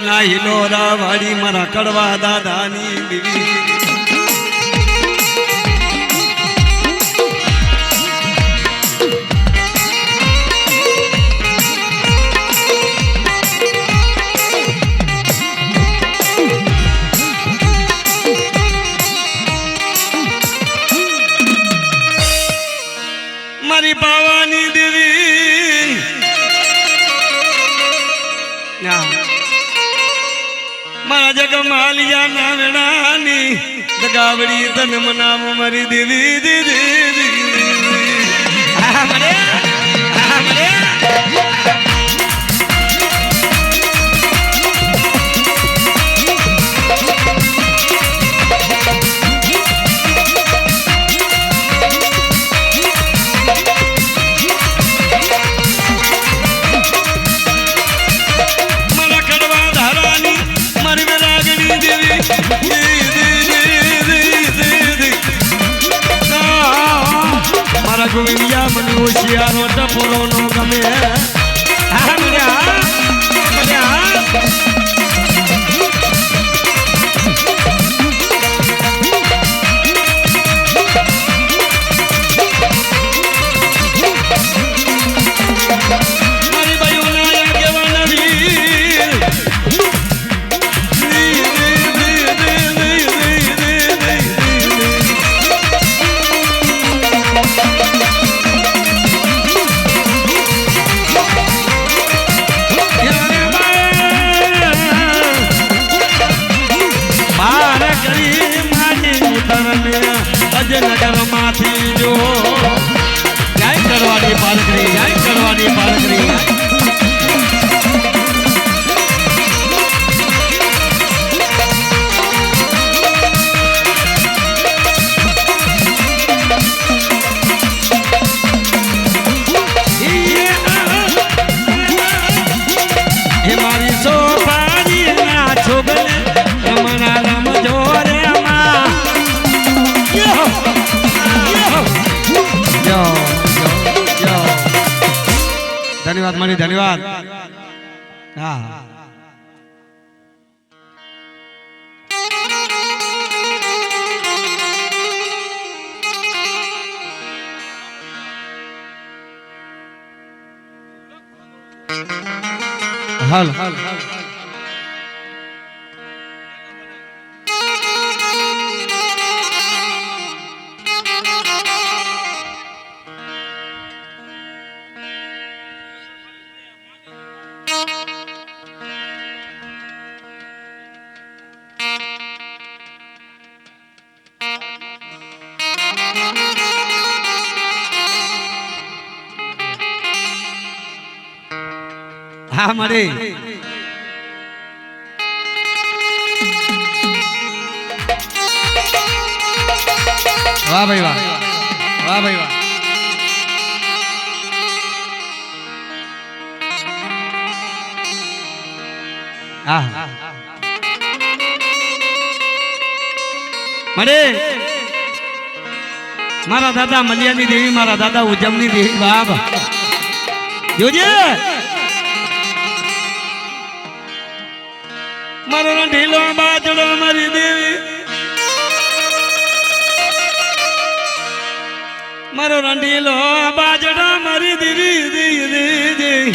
બાજુના હિલોરા વાળી મારા કડવા દાદાની બીવી મારી બાવાની દેવી મારા જગમાલિયા નાવડાની દગાવડી તન મનાવ મારી દેવી દેવી મારા ગોવિંદિયા મને હોશિયારો ટપોરો નો ગમે નગર માંથી જો જય કરવાની પાલકરી જય કરવાની પાલકરી હે મારી સોપારી ના છોગલે રમણા રમજો રે ધન્યવાદ મારી ધન્યવાદ હા હાલ હા મળે વાહ ભાઈ વાહ વાહ ભાઈ વાહ હા મળે મારા દાદા મલિયાની દેવી મારા દાદા ઉજમની દેવી બાપ જોજે મારો ઢીલો બાજડો મારી દેવી મારો રંઢીલો બાજડો મારી દેવી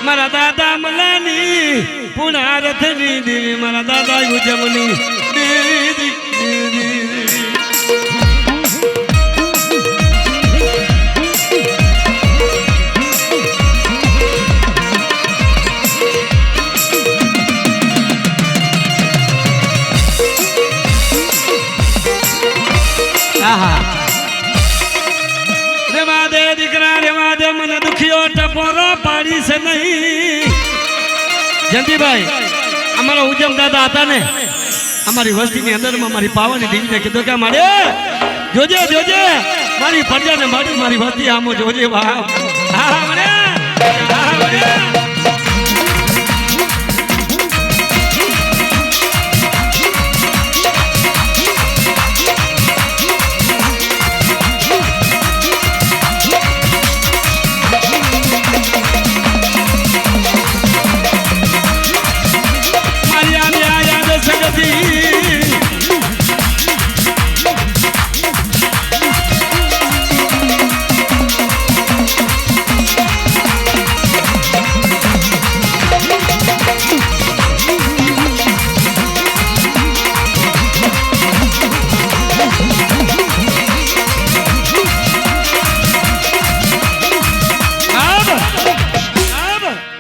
મારા દાદા મલાની પુણા રથની દેવી મારા દાદા ઉજમની દેવી રેવા દે દીકરા રેવા દે મને દુખિયો ટપોરો પાડી છે નહીં જયંતિભાઈ અમારા ઉજમ દાદા હતા ને અમારી વસ્તીની અંદરમાં મારી પાવાની દીકરીને કીધું કે મારે જોજે જોજે મારી ફરજાને મારી વસ્તી આમો જોજે બાપ હા મને હા મને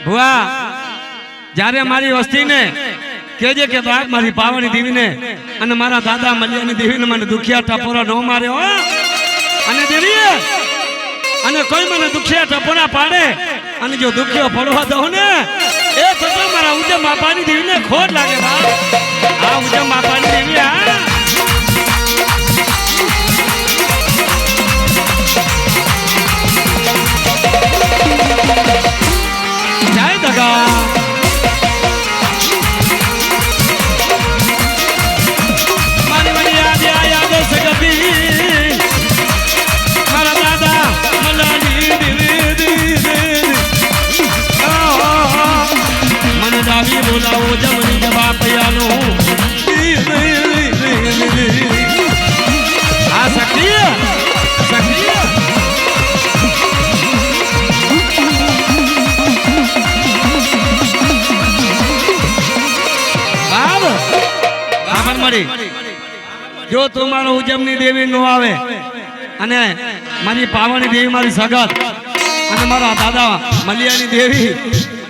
ભુવા જ્યારે મારી વસ્તીને કહેજે કે બાપ મારી પાવાની દેવીને અને મારા દાદા મલિયાની દેવીને મને દુખિયા ટપોરા ન માર્યો અને દેવી અને કોઈ મને દુખિયા ટપોરા પાડે અને જો દુખ્યો પડવા દઉં ને એ છતાં મારા ઉજમ બાપાની દેવીને ખોટ લાગે બાપ આ ઉજમ બાપાની દેવી જય દગા બોલાવો જમણી જવા પયાલો આ સક્રિય સક્રિય બાબ બાબર મળી જો તું મારો ઉજમની દેવી નો આવે અને મારી પાવાની દેવી મારી સગત અને મારા દાદા મલિયાની દેવી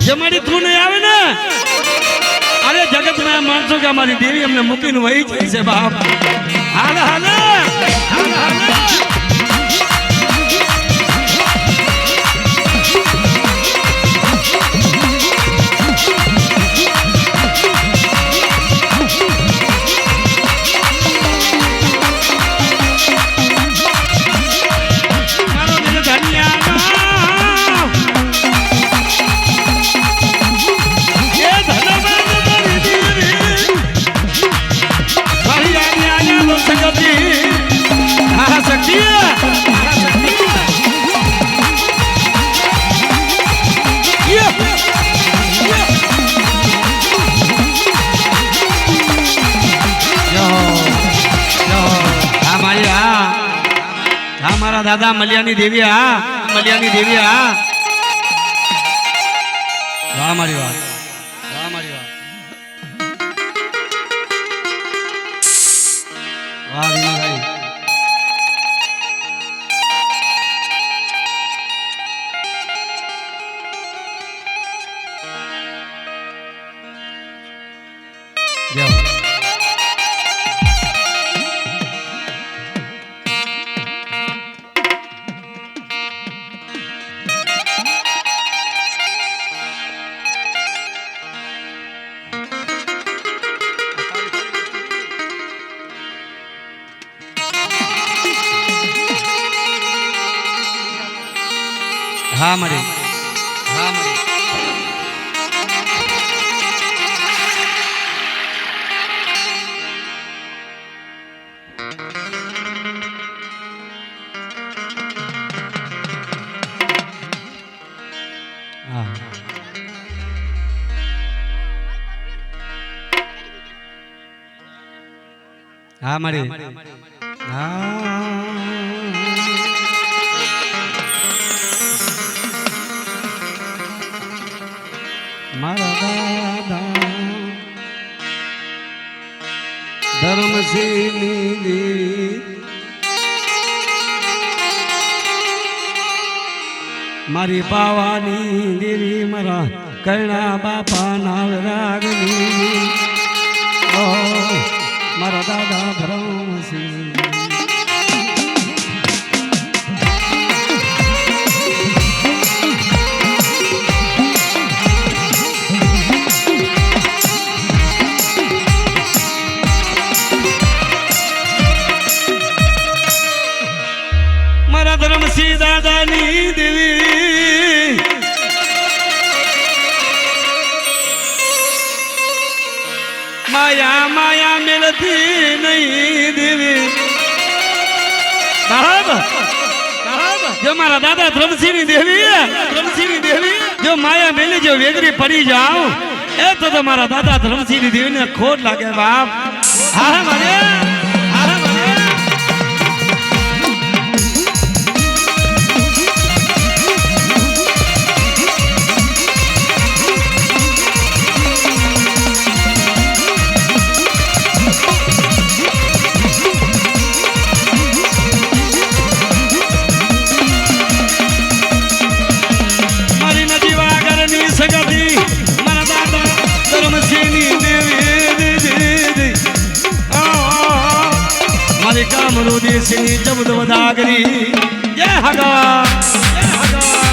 જે મારી તું નહીં આવે ને અરે જગત ના માણસો કે અમારી દેવી અમને મૂકીને વહી જાય છે બાપ હાલ હાલ હાલ હાલ મારા દાદા મલિયાની દેવી મલિયાની દેવી વાહ મારી વાત વાહ મારી વાત વાહ વિનાભાઈ હા મળી હા મળી હા મળી હા મારા દાદા ધર્મસિંહની દેવી મારી પાવાની દેવી મારા કૈણા બાપા નાગરાગની મારા દાદા ધર્મસિંહ ધર્મસિંહ દાદાની દેવી માયા માયા મિલતી નહીં દેવી જો મારા દાદા ધર્મસિંહની દેવી જો માયા મેલી જો વેગરી પડી જાઓ એ તો મારા દાદા ધર્મસિંહની દેવીને ખોટ લાગે બાપ હા મને સગા डमरू देशनी जबद वदागरी जय हगा जय हगा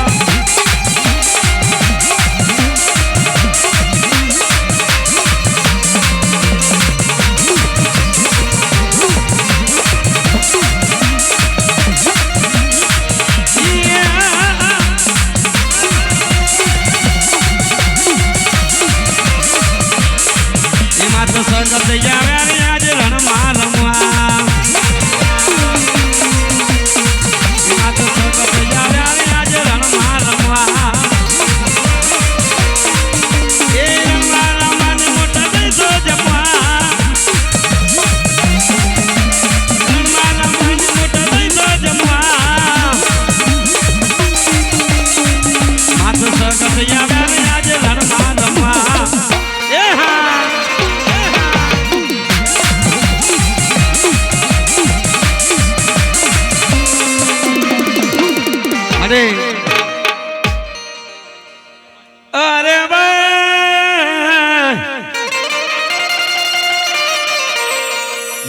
अरे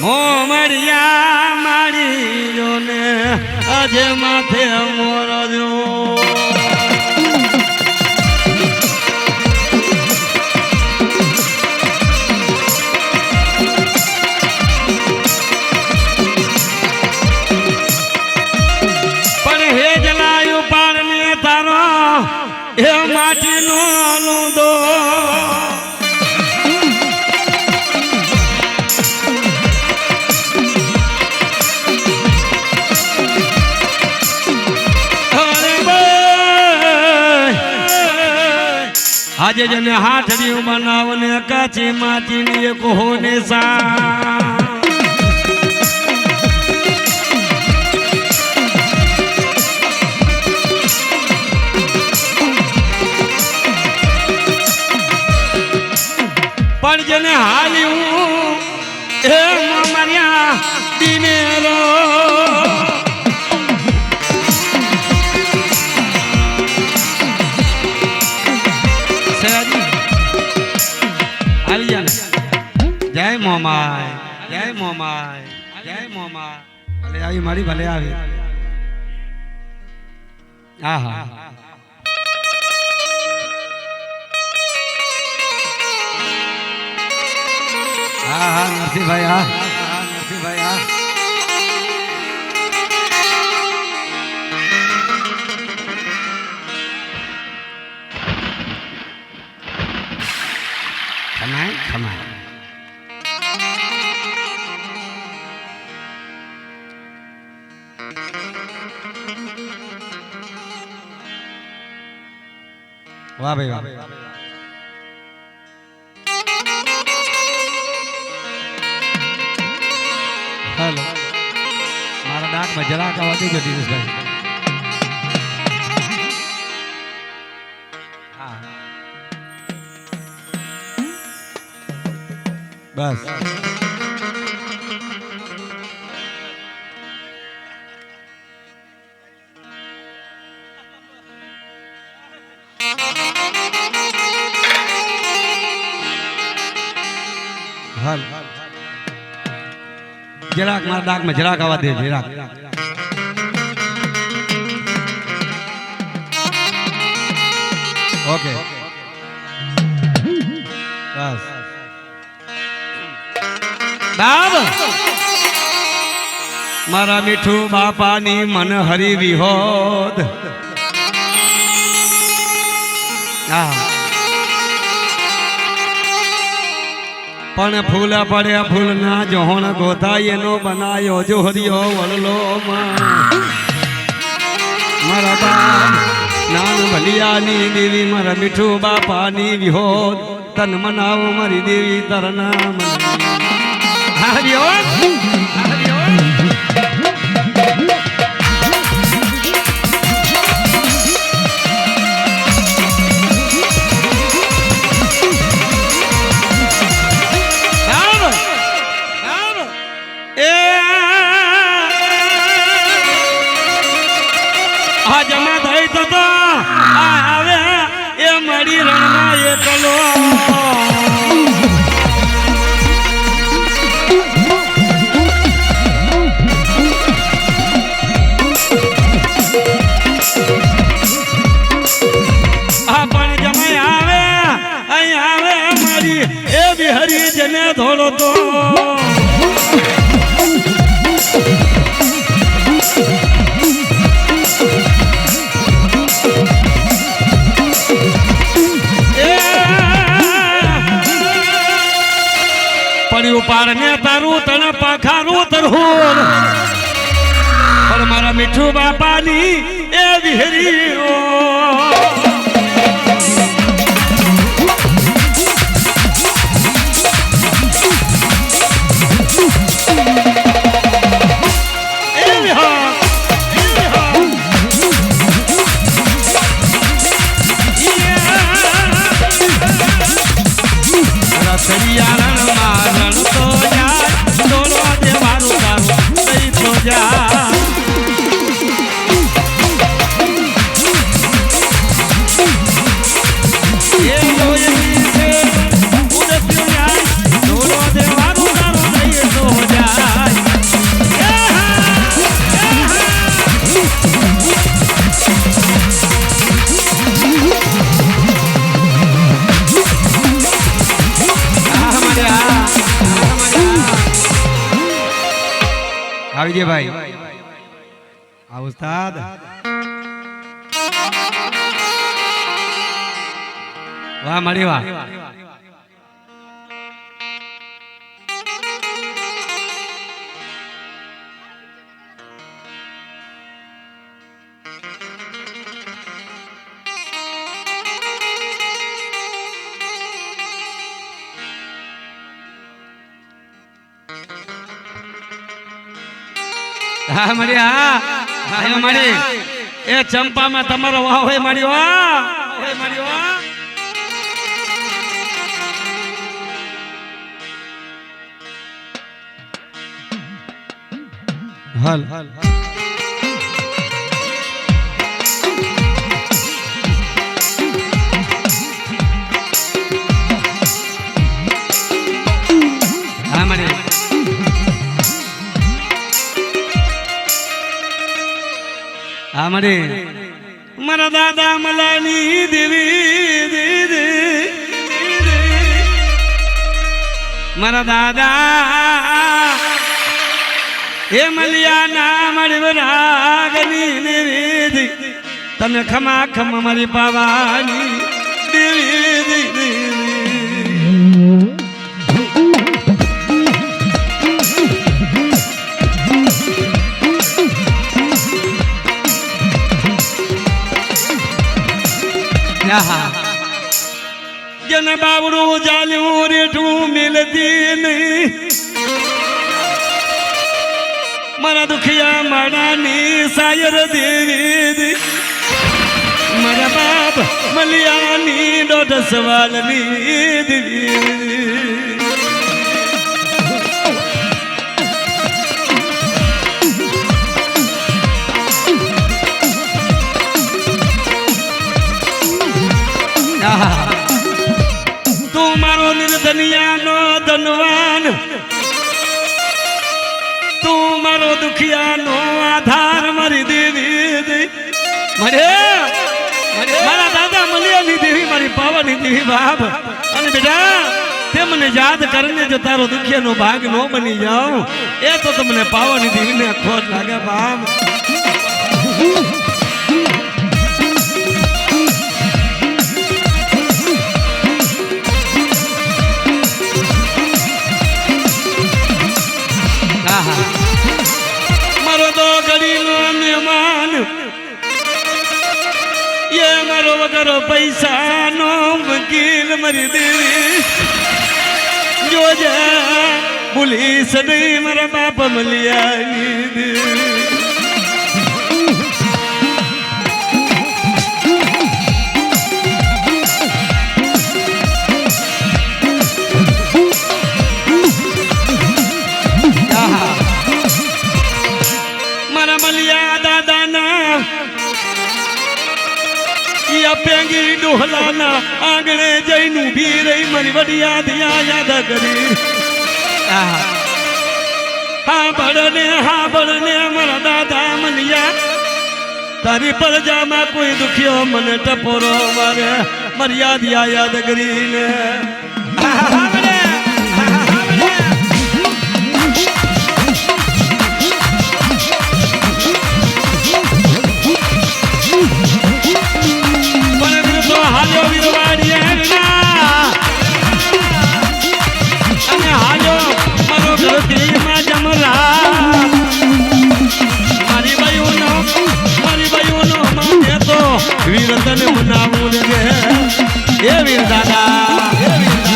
मोमरिया मारी जो ने अजे माथे मोर जो हे माटी नो दो आज जने हाथड़ी बनावने काची माटी ने कोने सा पर जने हालियू ए मरिया दिनेरो आलिया जय मोमाय जय मोमाय जय मोमाय भले आई मारी भले आवी आहा हाँ नरसिंह भाई हाँ नरसिंह भाई हाँ खमाए खमाए वाह भाई वाह हेलो मारा डाक में जला का वादी जो दिनेश भाई हाँ बस हल जराक मार डाक में जराक आवाज दे जराक ओके बस बाब मारा मीठू बापानी मन हरी विहोद पण फूल पड़े फूल ना जोहण गोता एनो बनायो जोहरियो वड़लो मारा बाप नान भलियानी देवी मारा मिठू बापानी विहोद तन मनाव मारी देवी तरना हरिओ जमा થઈ તો આવે એ મળી રણમાં એકલો થોડો તો પડ્યું પાર ને તારું તને પાખારું તરહુર પણ મારા મીઠું બાપાની એ વિહરી આવી ગયા ભાઈ આ ઉસ્તાદ વાહ મારી વાહ હા મારી હા મારી એ ચંપામાં તમારો વાહ હોય મારી વાહ હોય મારી વાહ હાલ હા મારી આમરે મારા દાદા મલાની દેવી મારા દાદા એ મલિયા ના મારી રાગની દેવી તને ખમા ખમ મારી પાવાની દેવી જન બાવડું જાલ્યું રેઠું મિલતી નહીં મારા દુખિયા માડાની સાયર દેવી મારા બાપ મલિયાની દોઢ સવાલની દેવી તું મારો નિર્ધનિયાનો ધનવાન તું મારો દુખિયાનો આધાર મારી દેવી મારા દાદા મલિયાની દેવી મારી પાવાની દેવી બાપ અને બેટા તે મને યાદ કરીને જો તારો દુખિયાનો ભાગ ન બની જાઉં એ તો તમને પાવાની દેવીને ખોટ લાગે બાપ મારો તો ગરીબ મહેમાન એ મારો વગર પૈસા નો વકીલ મારી દેવી જોજે પોલીસ નહીં મારા બાપ મલિયાની દેવી પેંગી ડોહલાના આંગણે જઈને ઊભી રહી મારી વડિયા દિયા યાદ કરી હા બળને મારા દાદા મલિયા તારી પરજામાં કોઈ દુખ્યો મને ટપોરો મારે મર્યાદિયા યાદ કરીને વીર દાદા હે વીર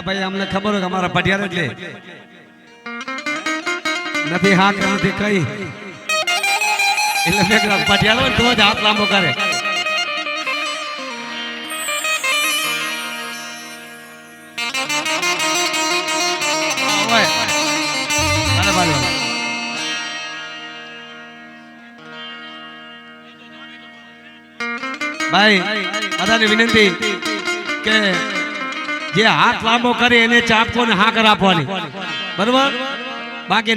ભાઈ અમને ખબર હોય કે અમારા પટિયાર એટલે નથી હા કે નથી કઈ એટલે મેં પટિયાર હોય તો જ હાથ લાંબો કરે ભાઈ બધાને વિનંતી કે જે હાથ લાંબો કરે એને ચાપકો ને હાકર આપવાની બરોબર બાકી